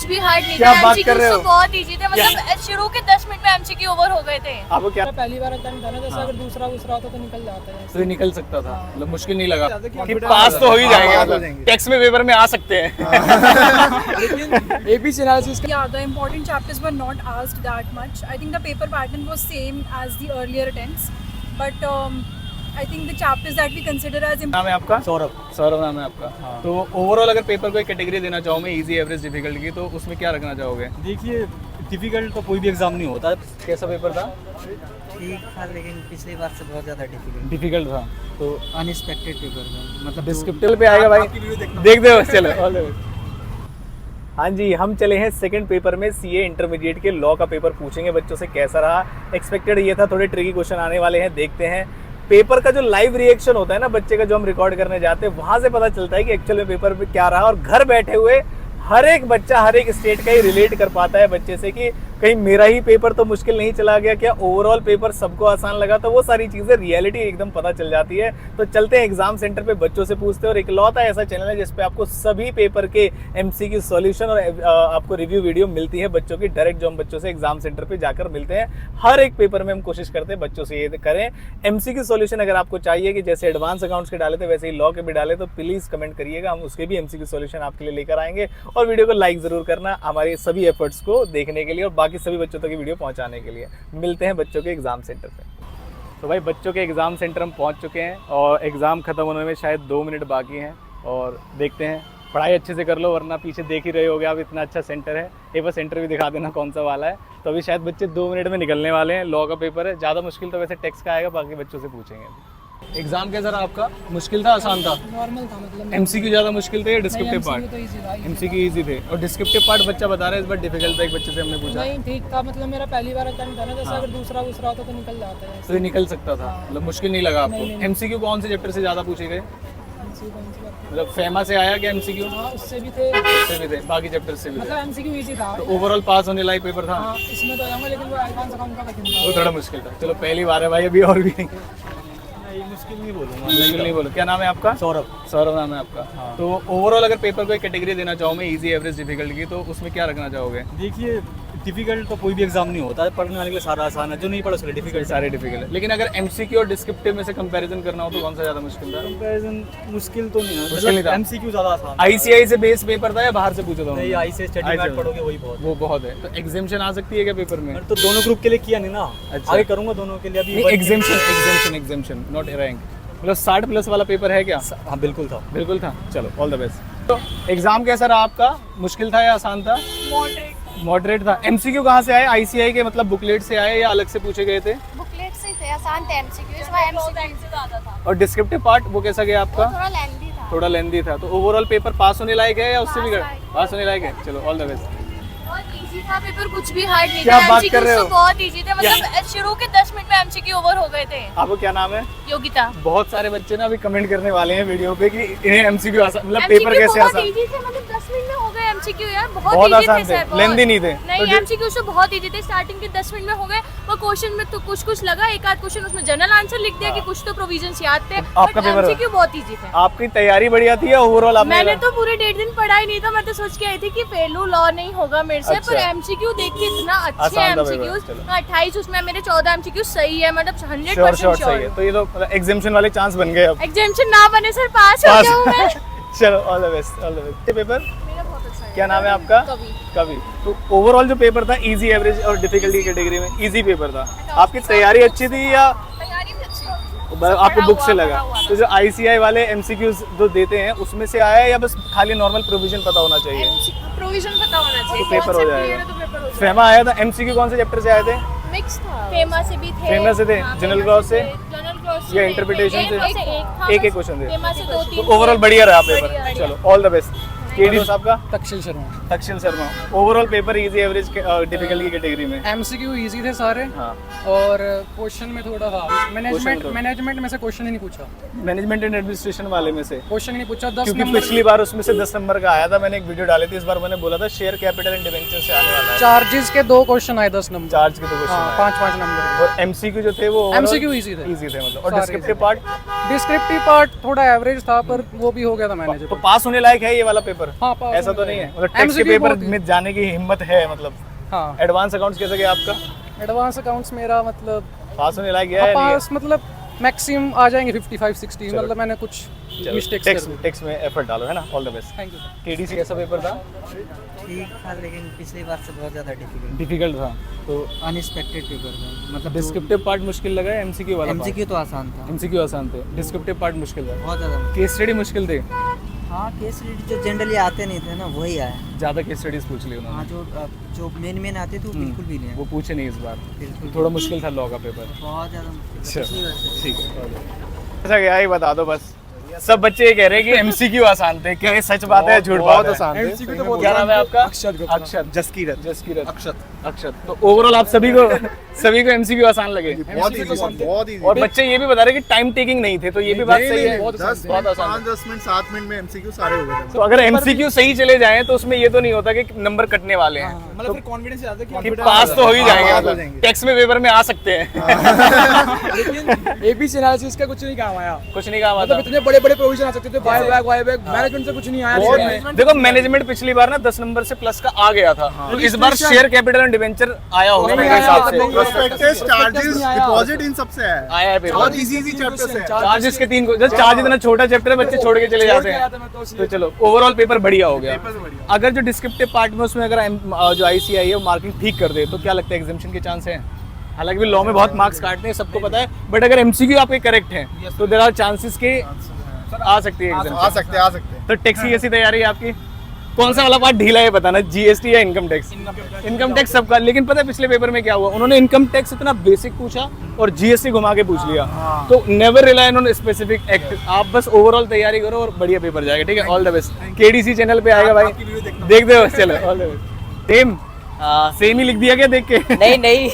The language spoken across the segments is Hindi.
कुछ भी हार्ड नहीं क्या था। बात कर रहे हो? तो बहुत इजी थे, मतलब शुरू के 10 मिनट में एमसीक्यू ओवर हो गए थे। आपको क्या पहली बार अटेम्प्ट था ना, जैसे अगर दूसरा होता तो निकल जाता है। तो ये निकल सकता था, मतलब मुश्किल नहीं लगा कि confidence पास तो हो ही हाँ, जाएंगे, पास हो मतलब जाएंगे। टेक्स्ट में पेपर में आ सकते हैं। ABC analysis Yeah, the important chapters were not asked that much. I think the paper pattern was same as the earlier attempts, but I think the chapters that we consider as नाम है आपका? सौरभ। सौरभ नाम है आपका। तो ओवरऑल अगर पेपर को एक कैटेगरी देना चाहूँ मैं, इजी, एवरेज, डिफिकल्ट की, तो उसमें क्या रखना चाहोगे? देखिए डिफिकल्ट तो कोई भी एग्जाम नहीं होता। कैसा पेपर था? ठीक था, लेकिन पिछली बार से बहुत ज़्यादा डिफिकल्ट था, तो अनएक्सपेक्टेड पेपर था, मतलब डिस्क्रिप्टिव पे आएगा भाई, देख दो चलो। हाँ जी, हम चले हैं सेकंड पेपर में, सीए इंटरमीडिएट के लॉ का पेपर पूछेंगे बच्चों से कैसा रहा। एक्सपेक्टेड ये था, थोड़े ट्रिकी क्वेश्चन आने वाले हैं, देखते हैं। पेपर का जो लाइव रिएक्शन होता है ना बच्चे का, जो हम रिकॉर्ड करने जाते हैं, वहां से पता चलता है कि एक्चुअल में पेपर पे क्या रहा। और घर बैठे हुए हर एक बच्चा हर एक स्टेट का ही रिलेट कर पाता है बच्चे से कि कहीं मेरा ही पेपर तो मुश्किल नहीं चला गया क्या, ओवरऑल पेपर सबको आसान लगा। तो वो सारी चीज़ें रियलिटी एकदम पता चल जाती है। तो चलते हैं एग्जाम सेंटर पे, बच्चों से पूछते हैं। और इकलौता ऐसा चैनल है जिसपे आपको सभी पेपर के एमसीक्यू सॉल्यूशन और आपको रिव्यू वीडियो मिलती है बच्चों की, डायरेक्ट जो हम बच्चों से एग्जाम सेंटर पे जाकर मिलते हैं। हर एक पेपर में हम कोशिश करते हैं बच्चों से ये करें। एमसीक्यू सॉल्यूशन अगर आपको चाहिए कि जैसे एडवांस अकाउंट्स के डाले थे वैसे ही लॉ के भी डाले, तो प्लीज़ कमेंट करिएगा, हम उसके भी एमसीक्यू सॉल्यूशन आपके लिए लेकर आएंगे। और वीडियो को लाइक जरूर करना हमारे सभी एफर्ट्स को देखने के लिए और बाकी सभी बच्चों तक वीडियो पहुंचाने के लिए। मिलते हैं बच्चों के एग्जाम सेंटर पे। तो भाई बच्चों के एग्जाम सेंटर हम पहुंच चुके हैं और एग्जाम खत्म होने में शायद 2 मिनट बाकी हैं। और देखते हैं, पढ़ाई अच्छे से कर लो वरना पीछे देख ही रहे होगे आप, इतना अच्छा सेंटर है। एक बार सेंटर भी दिखा देना कौन सा वाला है। तो अभी शायद बच्चे 2 मिनट में निकलने वाले हैं। लॉ का पेपर है, ज़्यादा मुश्किल तो वैसे टेक्स्ट का आएगा, बाकी बच्चों से पूछेंगे। एग्जाम कैसा रहा आपका? मुश्किल था, आसान था? नॉर्मल था, मतलब एमसीक्यू ज़्यादा मुश्किल थे या डिस्क्रिप्टिव MCQ पार्ट? तो इजी था। एमसीक्यू ईजी थे और डिस्क्रिप्टिव पार्ट बच्चा बता रहा है इस बार डिफिकल्ट था। एक बच्चे से हमने पूछा नहीं ठीक था, मतलब मेरा पहली बार अटेम्प्ट था ना, जैसे हाँ। अगर दूसरा होता तो निकल जाता है। तो ये निकल सकता था, मतलब मुश्किल नहीं लगा आपको? नहीं। एमसीक्यू कौन से चैप्टर से ज़्यादा पूछे गए? MCQ कौन सी बात? मतलब फेमा से आया क्या एमसीक्यू? हाँ, उससे भी थे, उससे भी थे, बाकी चैप्टर से भी थे। मतलब एमसीक्यू इजी था। तो ओवरऑल पास होने लायक पेपर था? हाँ, इसमें तो जाऊंगा, लेकिन वो एडवांस अकाउंट का कठिन था। वो थोड़ा मुश्किल था। चलो पहली बार है भाई, अभी और भी नहीं मुश्किल नहीं बोलूँगा। मुश्किल नहीं बोलो। क्या नाम है आपका? सौरभ। सौरभ नाम है आपका। हाँ। तो ओवरऑल अगर पेपर को एक कैटेगरी देना चाहूँ मैं, इजी, एवरेज, डिफिकल्ट की, तो उसमें क्या रखना चाहोगे? देखिए डिफिकल्ट तो कोई भी एग्जाम नहीं होता, पढ़ने वाले के लिए सारा आसान है, जो नहीं पढ़ा उसके लिए डिफिकल्ट। सारे डिफिकल्ट है, लेकिन अगर एमसीक्यू और डिस्क्रिप्टिव में से कंपैरिजन करना हो तो कौन सा ज़्यादा मुश्किल था? कंपैरिजन मुश्किल तो नहीं है, मुश्किल नहीं था। एमसीक्यू ज़्यादा आसान। आईसीआई से बेस पेपर था या बाहर से पूछा था? नहीं, आई से स्टडी गाइड पढ़ोगे वही बहुत। वो बहुत है। तो एग्जामिशन आ सकती है क्या पेपर में? मैंने तो दोनों ग्रुप के लिए किया नहीं ना, अच्छा। आगे करूँगा दोनों के लिए। अभी एग्जामिशन नॉट रैंक। मतलब 60 प्लस वाला पेपर है क्या? हाँ बिल्कुल था। बिल्कुल था। चलो ऑल द बेस्ट। तो एग्जाम कैसा रहा आपका? मुश्किल था या आसान था? मॉडरेट था। एमसीक्यू कहाँ से आए? आईसीआई के मतलब बुकलेट से आए या अलग से पूछे गए थे? बुकलेट से थे, आसान थे एमसीक्यू, इस बार एमसीक्यू ज्यादा था। और डिस्क्रिप्टिव पार्ट वो कैसा गया आपका? थोड़ा लेंथी था। थोड़ा लेंदी था। तो ओवरऑल पेपर पास होने लायक है या उससे भी पास होने लायक है? चलो ऑल द बेस्ट। बहुत इजी था पेपर, कुछ भी हार्ड नहीं क्या था। बात कर रहे हो? तो बहुत इजी थे, मतलब शुरू के 10 मिनट में एमसीक्यू ओवर हो गए थे। आपको क्या नाम है? योगिता। बहुत सारे बच्चे ना अभी कमेंट करने वाले हैं वीडियो पे कि इन्हें एमसीक्यू आसान, मतलब पेपर कैसे बहुत आसान? इजी थे, मतलब 10 मिनट में हो गए एमसीक्यू यार, बहुत बहुत इजी आसान थे थे, सर, बहुत। लेंदी नहीं थे। नहीं, तो एमसीक्यू से बहुत इजी थे, स्टार्टिंग के 10 मिनट में हो गए। वो क्वेश्चन में तो कुछ लगा, एक आध क्वेश्चन उसमें जनरल आंसर लिख दिया कि कुछ तो प्रोविजंस याद थे। आपका पेपर एमसीक्यू बहुत इजी थे। आपकी तैयारी बढ़िया थी या ओवरऑल आपने? मैंने तो पूरे 1.5 दिन पढ़ा ही नहीं था, मैं तो सोच के आई थी कि फेलू लॉ नहीं होगा मेरे से। अच्छा। पर एमसीक्यू देख के इतना अच्छे आसान था एमसीक्यूज, पेपर, चलो। 28 उसमें मेरे 14 एमसीक्यू सही है, मतलब 100% श्योर सही है। श्योर। तो ये तो एग्जामिशन वाले चांस बन गए अब। एग्जामिशन ना बने सर, पास हो जाऊं मैं। चलो all the best, all the best. ये पेपर मेरा बहुत अच्छा है। क्या नाम है आपका? कवि। कवि। तो ओवरऑल जो पेपर था इजी, एवरेज और डिफिकल्टी कैटेगरी में इजी पेपर था। आपकी तैयारी अच्छी थी या तैयारी भी अच्छी है। आपको बुक से लगा? पढ़ा हुआ तो जो आईसीआई वाले एमसीक्यूज जो देते हैं उसमें से आया है या बस खाली नॉर्मल प्रोविजन पता होना चाहिए? प्रोविजन पता होना चाहिए, तो पेपर हो concept जाएगा। clear है तो पेपर हो जाएगा। फेमा आया था। एमसीक्यू कौन से चैप्टर से आए थे? मिक्स था, फेमा से भी थे, फेमा से थे, हाँ, जनरल फेमा क्रॉस से? जनरल क्रॉस या interpretation से? एक एक क्वेश्चन थे। फेमा से 2-3 तो ओवरऑल बढ़िया रहा पेपर। बढ़िया। चलो ऑल द बेस्ट। केडी साहब का? Takshashil Sharma. Takshashil Sharma. Overall paper easy, average, difficulty की कैटेगरी में? एमसीक्यू इजी थे सारे, हाँ। और क्वेश्चन में थोड़ा था। मैनेजमेंट तो- मैनेजमेंट में से क्वेश्चन ही नहीं पूछा, मैनेजमेंट एंड एडमिनिस्ट्रेशन वाले में से क्वेश्चन ही नहीं पूछा। 10 क्योंकि नंबर पिछली बार उसमें से 10 नंबर का आया था। मैंने एक वीडियो डाली थी, इस बार मैंने बोला था शेयर कैपिटल एंड डिवेंचर से आने वाला है। चार्जेस के 2 क्वेश्चन आए 10 नंबर। चार्ज के 2 क्वेश्चन हाँ, आए। 5-5 नंबर। और एमसीक्यू जो थे वो एमसीक्यू इजी थे, इजी थे मतलब। और सारे descriptive easy। Part? Descriptive part थोड़ा एवरेज था, पर वो भी हो गया था मैनेजेबल। तो पास होने लायक है ये वाला पेपर? हाँ, पास ऐसा तो होने नहीं है, लायक मतलब है। टेक्स्ट के Basically पेपर बहुत ही- में जाने की हिम्मत है मतलब। हाँ एडवांस अकाउंट्स कैसा गया आपका? एडवांस अकाउंट्स मेरा मतलब पास होने लायक गया है या नहीं पास मतलब मैक्सिमम आ जाएंगे 55-60 चलो। मतलब मैंने कुछ है? मिस्टेक्स टेक्स्ट कर दी। टेक्स्ट में एफर्ट डालो है ना। All the best. Thank you KDC कैसा पेपर था? ठीक था लेकिन पिछली बार से बहुत ज़्यादा डिफिकल्ट डिफिकल्ट था तो अनएक्सपेक्टेड पेपर था मतलब डिस्क्रिप्टिव पार्ट मुश्किल लगा है एमसीक्यू वाला? एमसीक्यू तो आसान था एमसीक्यू आसान थे, डिस्क्रिप्टिव पार्ट मुश्किल था। बहुत ज़्यादा केस स्टडी मुश्किल थे, हाँ केस स्टडी जो जनरली आते नहीं थे ना वही आया ज़्यादा केस स्टडीज पूछ ली हाँ उन्होंने। जो मेन आते थे वो बिल्कुल भी नहीं वो आए पूछे नहीं इस बार, बिल्कुल थोड़ा मुश्किल था लॉ का पेपर। बहुत ज़्यादा मुश्किल अच्छा, था पिछली बार से। ठीक है। ऐसा क्या ही बता दो बस। सब बच्चे ये कह रहे हैं कि एमसीक्यू आसान थे, क्या ये सच बात है झूठ बात है? आसान थे। MCQ तो बहुत क्या नाम है आपका? अक्षत जसकीरत अक्षत। तो ओवरऑल आप सभी को एमसीक्यू आसान लगे बहुत इजी और बच्चे ये भी बता रहे कि टाइम टेकिंग नहीं थे, तो ये भी बात सही है। बहुत आसान 10 थे। बहुत आसान है। 5-10 मिनट 7 मिनट में एमसीक्यू सारे हो गए तो अगर एमसीक्यू सही चले जाएं तो उसमें ये तो नहीं होता कि नंबर कटने वाले हैं, मतलब फिर कॉन्फिडेंस आता है कि पास तो हो ही जाएंगे, हाँ, मतलब हो जाएंगे। टेक्स्ट में पेपर में आ सकते हैं। लेकिन एबीसी एनालिसिस का कुछ नहीं काम आया कुछ नहीं कहा मतलब मतलब इतने बड़े बड़े प्रोविजन आ सकते थे वाई बैक मैनेजमेंट से कुछ नहीं आया बहुत लेकिन में। देखो मैनेजमेंट पिछली बार ना 10 नंबर से प्लस का आ गया था, तो इस बार शेयर कैपिटल एंड डिवेंचर आया होगा नहीं मेरे हिसाब आया, से। नहीं प्रोस्पेक्टस चार्जेस नहीं आया। डिपॉजिट इन सबसे है आया है पेपर। बहुत इजी चैप्टर्स है चार्जेस के 3 चार्ज इतना छोटा चैप्टर है, बच्चे छोड़ के चले जाते हैं। तो चलो ओवरऑल पेपर बढ़िया हो गया। अगर जो डिस्क्रिप्टिव पार्ट में उसमें अगर जो आईसीआई है वो मार्किंग ठीक कर दे तो क्या लगता है एग्जामिनेशन के चांस हैं? हालांकि भी लॉ में बहुत मार्क्स काटते हैं सबको पता है, बट अगर एमसीक्यू आपके करेक्ट हैं तो देयर आर चांसेस के आ सकती है आ एग्जाम। सकते हैं तो टैक्स की कैसी तैयारी है आपकी? कौन सा वाला पार्ट ढीला है बताना, जीएसटी या इनकम टैक्स? इनकम टैक्स सबका, लेकिन पता है पिछले पेपर में क्या हुआ, उन्होंने इनकम टैक्स इतना बेसिक पूछा और जीएसटी घुमा के पूछ लिया। तो never rely on specific act, आप बस ओवरऑल तैयारी करो और बढ़िया पेपर जाएगा। ठीक है, all the best. KDC channel पे आएगा भाई, देखते हो? चलो ऑल द बेस्ट। सेम ही लिख दिया क्या देख के? नहीं नहीं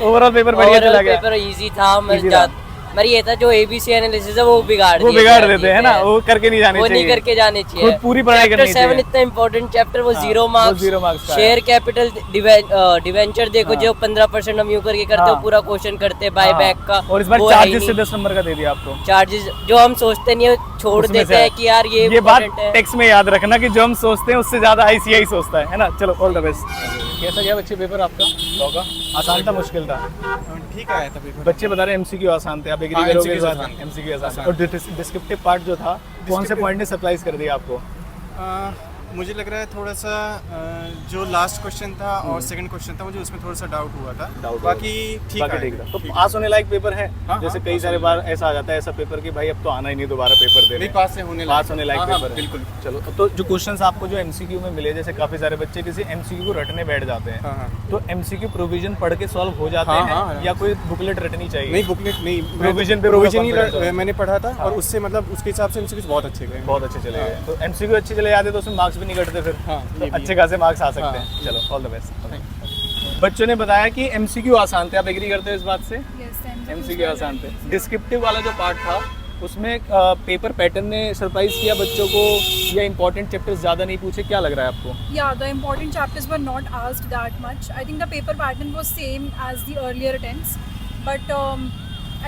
ओवरऑल पेपर बढ़िया चला गया। पेपर इजी था। Easy था। मेरी ये था जो एबीसी एनालिसिस है वो बिगाड़ वो दिया बिगाड़ गया देते हैं ना, वो करके नहीं जाने वो चाहिए। नहीं करके जाने चाहिए। खुद पूरी पढ़ाई करनी चैप्टर 7 चाहिए। इतना इंपॉर्टेंट चैप्टर वो हाँ, 0 वो मार्क्स। 0 मार्क्स का है। शेयर कैपिटल डिवेंचर देखो जो 15% हम यूं करके करते हो हाँ। पूरा क्वेश्चन करते बाय बैक का। और इस बार वो है ही चार्जेस से नहीं। 10 नंबर का दे दिया आपको। चार्जेस जो हम सोचते नहीं है छोड़ उसमें देते से हैं कि यार ये बात important है। टेक्स्ट में याद रखना कि जो हम सोचते हैं उससे ज्यादा आईसीआई सोचता है ना। चलो ऑल द बेस्ट। कैसा गया बच्चे पेपर आपका लॉ का? आसान था मुश्किल था? ठीक आया था पेपर बच्चे बता रहे हैं एमसीक्यू आसान थे, आप एग्री हाँ, करोगे इस MCQ बात आसान में? एमसीक्यू आसान और डिस्क्रिप्टिव पार्ट जो था कौन से पॉइंट ने सरप्राइज कर दिया आपको? मुझे लग रहा है थोड़ा सा जो लास्ट क्वेश्चन था और सेकंड क्वेश्चन था मुझे उसमें थोड़ा सा डाउट हुआ था। Doubt बाकी ठीक बाकी है। ठीक था। तो पास होने लायक पेपर है? हाँ, जैसे हाँ, कई पास सारे होने बार ऐसा आ जाता है ऐसा पेपर कि भाई अब तो आना ही नहीं दोबारा पेपर देने। नहीं पास से होने पास होने लायक हाँ, हाँ, पेपर है। बिल्कुल। चलो, तो जो क्वेश्चंस आपको जो एमसीक्यू में मिले, जैसे काफी सारे बच्चे किसी एमसीक्यू को रटने बैठ जाते हैं, हाँ, हाँ। तो एमसीक्यू प्रोविजन पढ़ के सॉल्व हो जाते हाँ, हैं हाँ, हाँ। या कोई बुकलेट रटनी चाहिए? नहीं बुकलेट नहीं Provision पे प्रोविजन पूरा confidence ही है। मैंने पढ़ा था हाँ। और उससे मतलब उसके हिसाब से एमसीक्यूज बहुत अच्छे गए। बहुत अच्छे चले गए। तो एमसीक्यू अच्छे चले जाते तो उसमें मार्क्स भी नहीं कटते फिर। हाँ, तो ये भी अच्छे खासे मार्क्स आ सकते हाँ। हैं। चलो ऑल द बेस्ट। बच्चों ने बताया कि एमसीक्यू आसान थे, आप एग्री करते हो इस बात से? Yes, एमसीक्यू आसान थे। डिस्क्रिप्टिव वाला जो पार्ट था उसमें पेपर पैटर्न ने सरप्राइज किया बच्चों को या इंपॉर्टेंट चैप्टर्स ज़्यादा नहीं पूछे, क्या लग रहा है आपको? Yeah, the important chapters were not asked that much. I think the paper pattern was same as the earlier attempts, but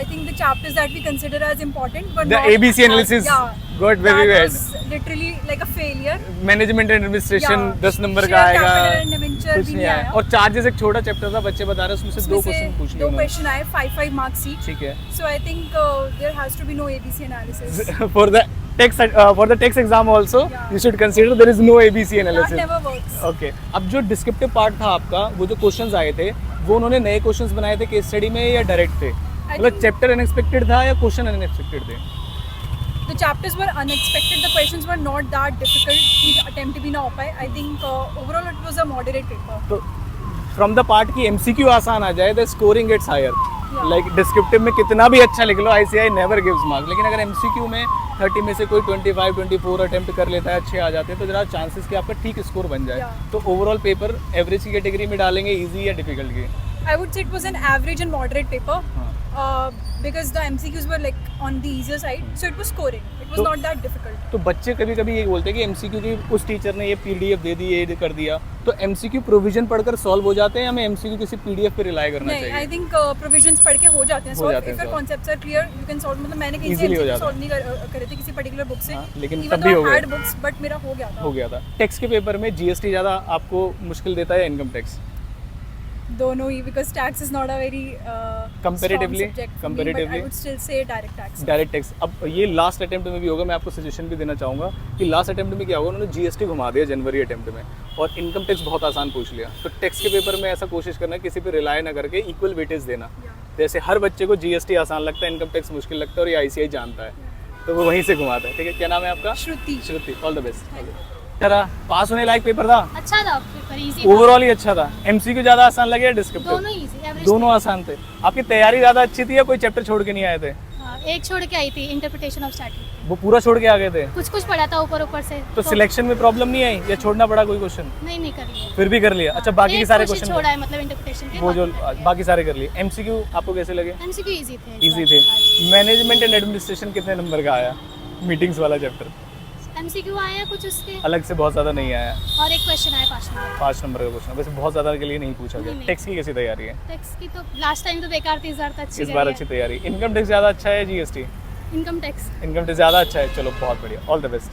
I think the chapters that we consider as important were The not ABC as- analysis yeah, got very that bad. was literally like a failure. Management and administration Yeah, 10 number का share आएगा, capital and debenture कुछ भी नहीं नहीं आया। आया। और चार्जेस एक छोटा चैप्टर था, बच्चे बता रहे हैं उसमें से 2 उसमें से क्वेश्चन पूछ लिए 2 उन्होंने। क्वेश्चन आए 5 marks each. ठीक है। So I think there has to be no ABC analysis. for the text exam also Yeah. you should consider there is no ABC That analysis. never works. Okay, अब जो डिस्क्रिप्टिव पार्ट था आपका, वो जो क्वेश्चंस आए थे वो उन्होंने नए क्वेश्चंस बनाए थे केस स्टडी में या डायरेक्ट थे? मतलब think- चैप्टर अनएक्सपेक्टेड था या क्वेश्चन अनएक्सपेक्टेड थे? The chapters were unexpected. The questions were not that difficult. कि attempt भी ना हो पाए. I think overall it was a moderate paper. तो फ्रॉम द पार्ट की एमसीक्यू आसान आ जाए the scoring gets higher. Like descriptive में कितना भी अच्छा लिख लो आईसीआई नेवर गिव्स मार्क्स, लेकिन अगर एमसीक्यू में 30 में से कोई 25 24 अटेम्प्ट कर लेता है, अच्छे आ जाते हैं, तो जरा चांसेस कि आपका ठीक स्कोर बन जाए। Yeah. तो ओवरऑल पेपर एवरेज की कैटेगरी में डालेंगे, इजी या डिफिकल्ट की? I would say it was an average and moderate paper. हाँ। because the MCQs were like on the easier side, so it was scoring. It was So- not that difficult. तो बच्चे कभी कभी ये बोलते हैं कि एमसीक्यू की उस टीचर ने ये पीडीएफ दे दी, ये कर दिया, तो एमसीक्यू प्रोविजन पढ़कर सॉल्व हो जाते हैं या हमें एमसीक्यू किसी पीडीएफ पे रिलाई करना नहीं, चाहिए? I think provisions पढ़ के हो जाते हैं हो solve. जाते हैं If your solve. concepts are clear, you can solve. मतलब मैंने कहीं से Easily हो MCQ जाता solve नहीं करे थे किसी particular book से. हाँ, लेकिन Even तब भी though हो I गए। had books, but मेरा हो गया था. हो गया था। टैक्स के पेपर में जीएसटी ज़्यादा आपको मुश्किल देता है या इनकम टैक्स? दोनों ही, because tax is not a very Comparatively- strong subject for me, but comparatively? I would still say direct tax. Direct tax. अब ये लास्ट अटेम्प्ट में भी होगा, मैं आपको सजेशन भी देना चाहूँगा कि लास्ट अटेम्प्ट में क्या होगा, उन्होंने जीएसटी घुमा दिया जनवरी अटेम्प्ट में और इनकम टैक्स बहुत आसान पूछ लिया। तो टैक्स के पेपर में ऐसा कोशिश करना किसी पे रिलाई ना करके इक्वल वेटेज देना। जैसे हर बच्चे को जीएसटी आसान लगता है, इनकम टैक्स मुश्किल लगता है और ये आईसीआई जानता है, तो वो वहीं से घुमाता है। ठीक है, क्या नाम है आपका? श्रुति। श्रुति, ऑल द बेस्ट। चला, पास होने लायक पेपर था? अच्छा था पेपर, इजी ओवरऑल ही अच्छा था। एमसीक्यू ज़्यादा आसान लगे या डिस्क्रिप्टिव? दोनों इजी, एवरेज। दोनों आसान थे। आपकी तैयारी ज़्यादा अच्छी थी या कोई चैप्टर छोड़ के नहीं आए थे? एक छोड़ के आई थी, इंटरप्रिटेशन ऑफ स्टैटिक। वो पूरा छोड़ के आ गए थे? कुछ कुछ पढ़ा था ऊपर ऊपर से। तो सिलेक्शन में प्रॉब्लम नहीं आई या छोड़ना पड़ा कोई क्वेश्चन? नहीं कर लिया। फिर भी कर लिया। अच्छा, बाकी के सारे क्वेश्चन छोड़ा है, मतलब इंटरप्रिटेशन के वो जो बाकी सारे कर लिए। एमसीक्यू आपको कैसे लगे? एमसीक्यू इजी थे। इजी थे। मैनेजमेंट एंड एडमिनिस्ट्रेशन कितने नंबर का आया? मीटिंग्स वाला चैप्टर एमसीक्यू आए हैं कुछ उसके, अलग से बहुत ज़्यादा नहीं आया। और एक क्वेश्चन आया 5 नंबर। 5 नंबर का क्वेश्चन, वैसे बहुत ज़्यादा के लिए नहीं पूछा गया। नहीं। टैक्स की कैसी तैयारी है? टैक्स की तो लास्ट टाइम तो बेकार थी, इस बार तो अच्छी इस बार अच्छी तैयारी। इनकम टैक्स ज़्यादा अच्छा है GST? Income tax. Income tax ज़्यादा अच्छा है। चलो बहुत बढ़िया, ऑल द बेस्ट।